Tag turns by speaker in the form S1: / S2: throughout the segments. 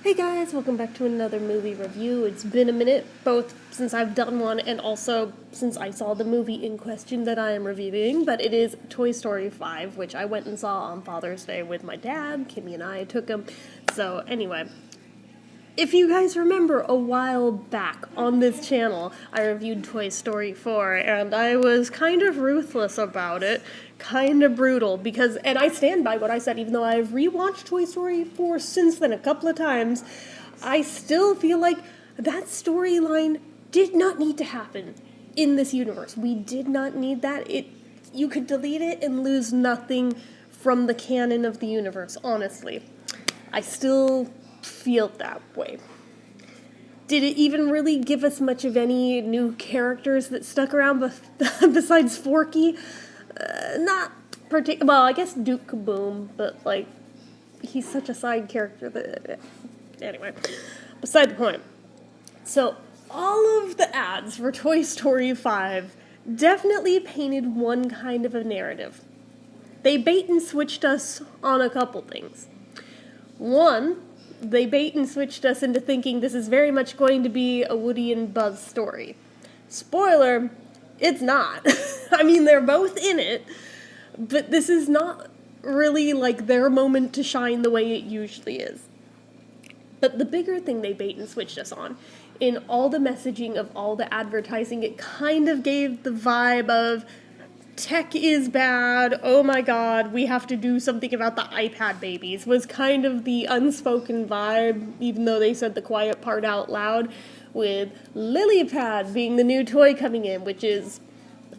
S1: Hey guys, welcome back to another movie review. It's been a minute, both since I've done one and also since I saw the movie in question that I am reviewing, but it is Toy Story 5, which I went and saw on Father's Day with my dad. Kimmy and I took him. So, anyway, if you guys remember, a while back on this channel, I reviewed Toy Story 4, and I was kind of ruthless about it, kind of brutal, because, and I stand by what I said, even though I've rewatched Toy Story 4 since then a couple of times, I still feel like that storyline did not need to happen in this universe. We did not need that. You could delete it and lose nothing from the canon of the universe, honestly. I still feel that way. Did it even really give us much of any new characters that stuck around besides Forky? Not particularly. Well, I guess Duke Kaboom, but like, he's such a side character that. Anyway, beside the point. So, all of the ads for Toy Story 5 definitely painted one kind of a narrative. They bait and switched us on a couple things. One, they bait and switched us into thinking this is very much going to be a Woody and Buzz story. Spoiler, it's not. I mean, they're both in it, but this is not really like their moment to shine the way it usually is. But the bigger thing they bait and switched us on, in all the messaging of all the advertising, it kind of gave the vibe of tech is bad, oh my god, we have to do something about the iPad babies, was kind of the unspoken vibe, even though they said the quiet part out loud, with LilyPad being the new toy coming in, which is,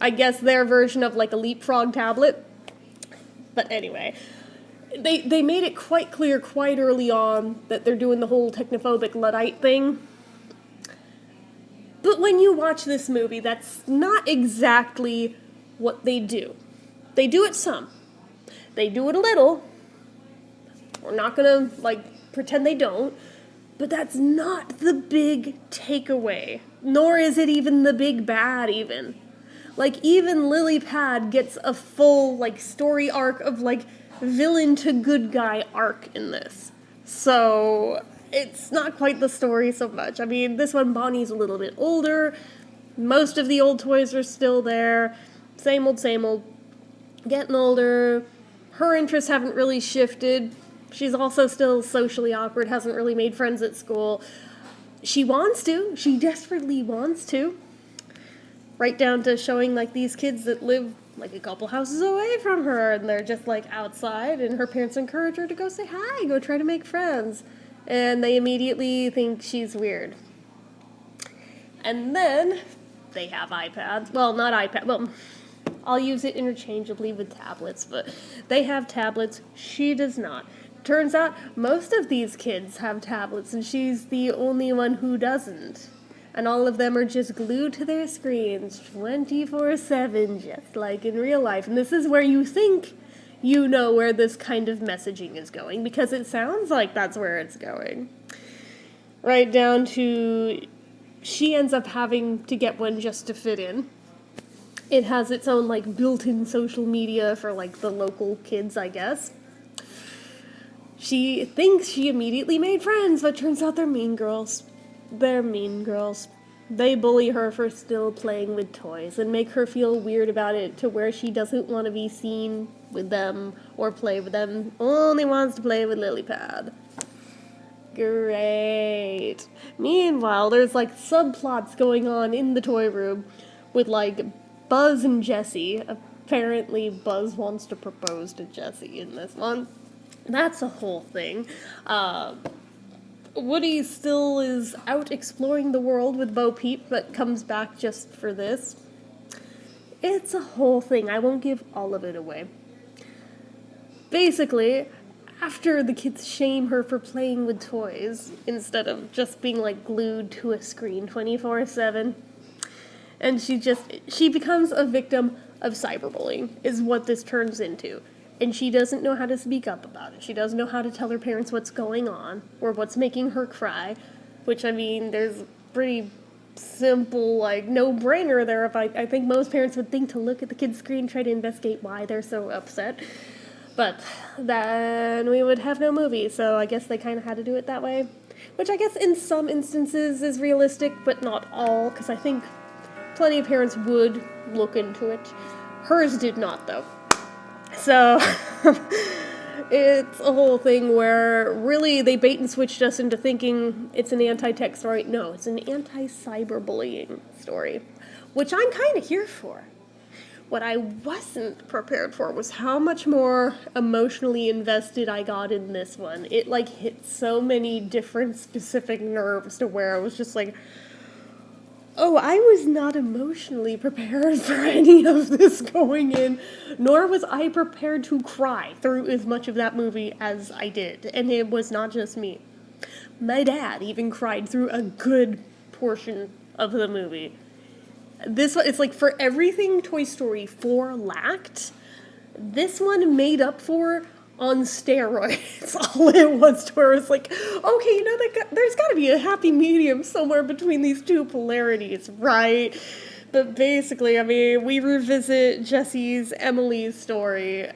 S1: I guess, their version of like a leapfrog tablet. But anyway, they made it quite clear quite early on that they're doing the whole technophobic Luddite thing. But when you watch this movie, that's not exactly what they do. They do it some. They do it a little. We're not gonna, pretend they don't. But that's not the big takeaway. Nor is it even the big bad, even. Even LilyPad gets a full, story arc of, villain to good guy arc in this. So, it's not quite the story so much. I mean, this one, Bonnie's a little bit older. Most of the old toys are still there. Same old, getting older. Her interests haven't really shifted. She's also still socially awkward, hasn't really made friends at school. She wants to. She desperately wants to. Right down to showing, these kids that live, a couple houses away from her, and they're just, outside, and her parents encourage her to go say hi, go try to make friends. And they immediately think she's weird. And then they have iPads. Well, not iPad. Well, I'll use it interchangeably with tablets, but they have tablets. She does not. Turns out most of these kids have tablets, and she's the only one who doesn't. And all of them are just glued to their screens 24/7, just like in real life. And this is where you think you know where this kind of messaging is going, because it sounds like that's where it's going. Right down to she ends up having to get one just to fit in. It has its own, built-in social media for, the local kids, I guess. She thinks she immediately made friends, but turns out they're mean girls. They're mean girls. They bully her for still playing with toys and make her feel weird about it to where she doesn't want to be seen with them or play with them. Only wants to play with LilyPad. Great. Meanwhile, there's, subplots going on in the toy room with, Buzz and Jessie. Apparently, Buzz wants to propose to Jessie in this one. That's a whole thing. Woody still is out exploring the world with Bo Peep, but comes back just for this. It's a whole thing. I won't give all of it away. Basically, after the kids shame her for playing with toys, instead of just being, glued to a screen 24/7, and she becomes a victim of cyberbullying, is what this turns into. And she doesn't know how to speak up about it. She doesn't know how to tell her parents what's going on, or what's making her cry, which, I mean, there's a pretty simple, no-brainer there. If I think most parents would think to look at the kid's screen, try to investigate why they're so upset. But then we would have no movie, so I guess they kind of had to do it that way. which I guess in some instances is realistic, but not all, because I think plenty of parents would look into it. Hers did not, though. So, it's a whole thing where really they bait and switched us into thinking it's an anti-tech story. No, it's an anti-cyberbullying story, which I'm kind of here for. What I wasn't prepared for was how much more emotionally invested I got in this one. It, like, hit so many different specific nerves to where I was just like, oh, I was not emotionally prepared for any of this going in, nor was I prepared to cry through as much of that movie as I did. And it was not just me. My dad even cried through a good portion of the movie. This one, it's like for everything Toy Story 4 lacked, this one made up for on steroids. All it was to where it's like, okay, you know, there's got to be a happy medium somewhere between these two polarities, right? But basically, I mean, we revisit Jesse's Emily's story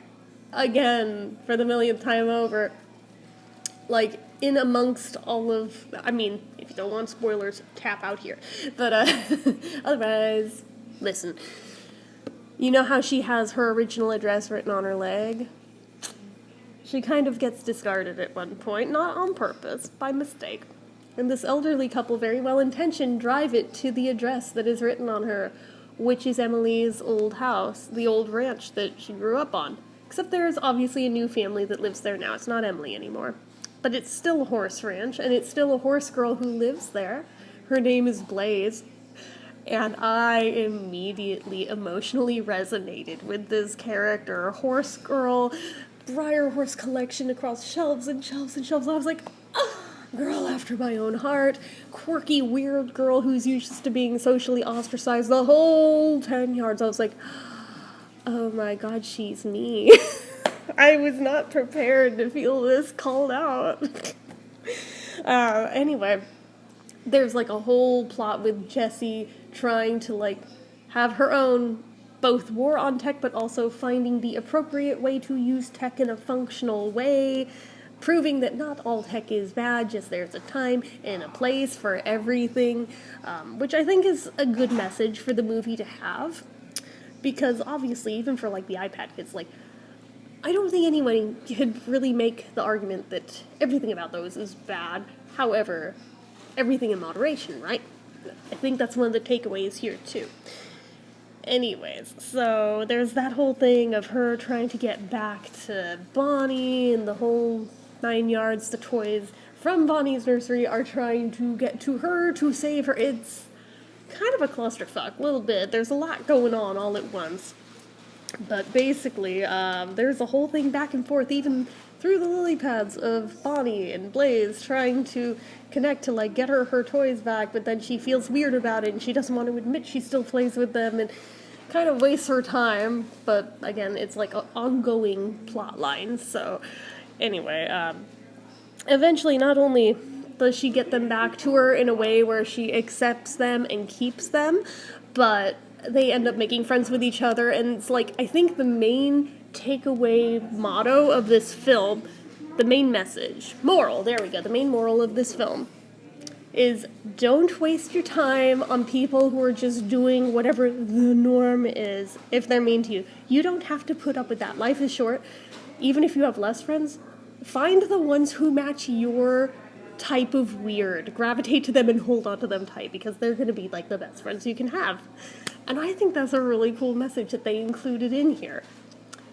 S1: again for the millionth time over. Like, in amongst all of, I mean, if you don't want spoilers, tap out here. But, otherwise, listen. You know how she has her original address written on her leg? She kind of gets discarded at one point, not on purpose, by mistake. And this elderly couple, very well-intentioned, drive it to the address that is written on her, which is Emily's old house, the old ranch that she grew up on. Except there's obviously a new family that lives there now. It's not Emily anymore. But it's still a horse ranch, and it's still a horse girl who lives there. Her name is Blaze. And I immediately emotionally resonated with this character. Horse girl, Briar horse collection across shelves and shelves and shelves. I was like, oh, girl after my own heart. Quirky, weird girl who's used to being socially ostracized the whole 10 yards. I was like, oh my god, she's me. I was not prepared to feel this called out. Anyway, there's like a whole plot with Jessie trying to like have her own both war on tech, but also finding the appropriate way to use tech in a functional way, proving that not all tech is bad, just there's a time and a place for everything, which I think is a good message for the movie to have, because obviously, even for like the iPad kids, like, I don't think anyone could really make the argument that everything about those is bad. However, everything in moderation, right? I think that's one of the takeaways here, too. Anyways, so there's that whole thing of her trying to get back to Bonnie and the whole 9 yards. The toys from Bonnie's nursery are trying to get to her to save her. It's kind of a clusterfuck, a little bit. There's a lot going on all at once. But basically, there's a whole thing back and forth, even through the lily pads of Bonnie and Blaze trying to connect to, like, get her toys back, but then she feels weird about it, and she doesn't want to admit she still plays with them, and kind of wastes her time, but again, it's like an ongoing plot line, so anyway, eventually not only does she get them back to her in a way where she accepts them and keeps them, but they end up making friends with each other, and it's like, I think the main takeaway motto of this film, the main message, moral, there we go, the main moral of this film is don't waste your time on people who are just doing whatever the norm is if they're mean to you. You don't have to put up with that. Life is short. Even if you have less friends, find the ones who match your type of weird. Gravitate to them and hold on to them tight, because they're going to be like the best friends you can have. And I think that's a really cool message that they included in here.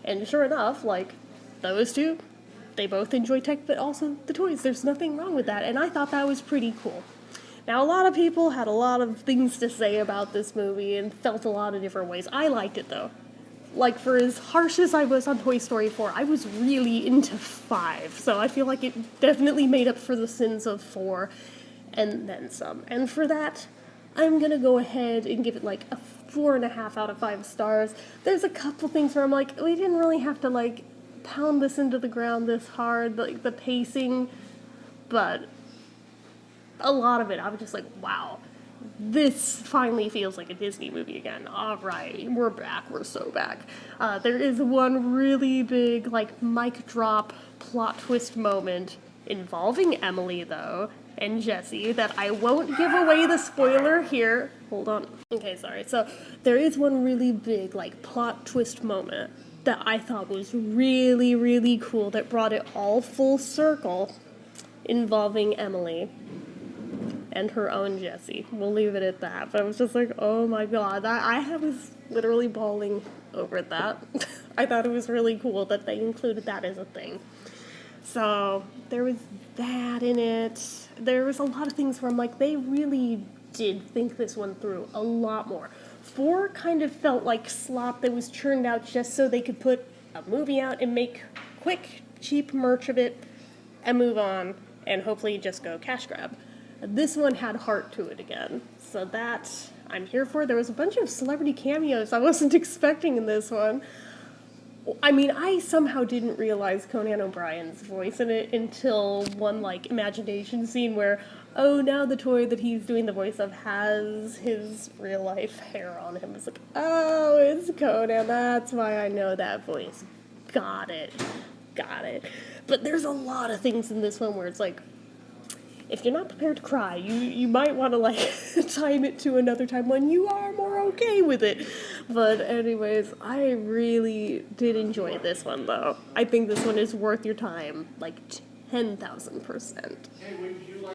S1: And sure enough, like, those two, they both enjoy tech, but also the toys. There's nothing wrong with that, and I thought that was pretty cool. Now, a lot of people had a lot of things to say about this movie and felt a lot of different ways. I liked it, though. Like, for as harsh as I was on Toy Story 4, I was really into 5, so I feel like it definitely made up for the sins of 4, and then some. And for that, I'm gonna go ahead and give it, like, a 4.5 out of 5 stars. There's a couple things where I'm like, we didn't really have to, like, pound this into the ground this hard, like, the pacing, but a lot of it, I was just like, wow, this finally feels like a Disney movie again. All right, we're back. We're so back. There is one really big, like, mic drop plot twist moment involving Emily, though, and Jesse, that I won't give away the spoiler here. Hold on. Okay, sorry. So there is one really big, like, plot twist moment that I thought was really, really cool that brought it all full circle involving Emily and her own Jesse. We'll leave it at that. But I was just like, oh my god, I was literally bawling over that. I thought it was really cool that they included that as a thing. So there was that in it. There was a lot of things where I'm like, they really did think this one through a lot more. 4 kind of felt like slop that was churned out just so they could put a movie out and make quick, cheap merch of it and move on and hopefully just go cash grab. This one had heart to it again, so that I'm here for. There was a bunch of celebrity cameos I wasn't expecting in this one. I mean, I somehow didn't realize Conan O'Brien's voice in it until one, like, imagination scene where, oh, now the toy that he's doing the voice of has his real-life hair on him. It's like, oh, it's Conan, that's why I know that voice. Got it. But there's a lot of things in this one where it's like, if you're not prepared to cry, you might want to, like, time it to another time when you are more okay with it. But anyways, I really did enjoy this one, though. I think this one is worth your time, like, 10,000%.